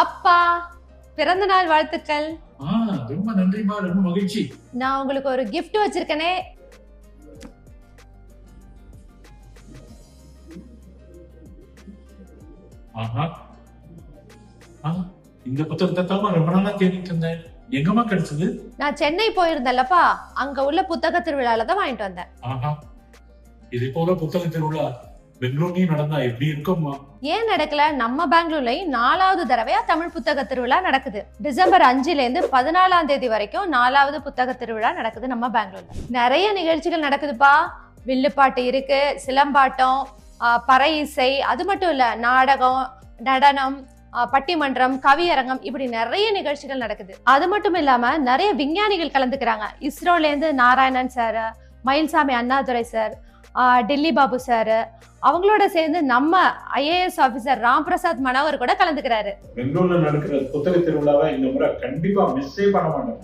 அப்பா பிறந்த நாள் வாழ்த்துக்கள். ரொம்ப நன்றிமா, ரொம்ப மகிழ்ச்சி. நான் உங்களுக்கு ஒரு கிஃப்ட் வச்சிருக்கேனே. இந்த புத்தகத்தை தான் ரொம்ப நாளா தேடிட்டு இருந்தேன். எங்கம்மா கிடைச்சது? நான் சென்னை போயிருந்தேன்லப்பா, அங்க உள்ள புத்தக திருவிழால தான் வாங்கிட்டு வந்தேன். இது போல புத்தக திருவிழா பெங்களூர்லயும் நடந்தா எப்படி இருக்கும்மா? ஏன் நடக்கல? நம்ம பெங்களூர்லயும் 4வது தடவையா தமிழ் புத்தக திருவிழா நடக்குது. டிசம்பர் 5ல இருந்து 14ஆம் தேதி வரைக்கும் 4வது புத்தக திருவிழா நடக்குது நம்ம பெங்களூர்ல. நிறைய நிகழ்ச்சிகள் நடக்குதுப்பா. வில்லுப்பாட்டு இருக்கு, சிலம்பாட்டம், பறை இசை, அது மட்டும் இல்ல நாடகம், நடனம், பட்டிமன்றம், கவியரங்கம், இப்படி நிறைய நிகழ்ச்சிகள் நடக்குது. அது மட்டும் இல்லாம நிறைய விஞ்ஞானிகள் கலந்துக்கிறாங்க. இஸ்ரோல இருந்து Narayanan sir, Mylswamy Annadurai sir, Delhi Babu sir, அவங்களோட சேர்ந்து நம்ம ஐஏஎஸ் ஆபீசர் ராம் பிரசாத் மனோகர் கூட கலந்துக்கிறாரு. பெங்களூர்ல நடக்கிற புத்தக திருவிழாவை இந்த முறை கண்டிப்பா மிஸ்ஸே பண்ண மாட்டோம்.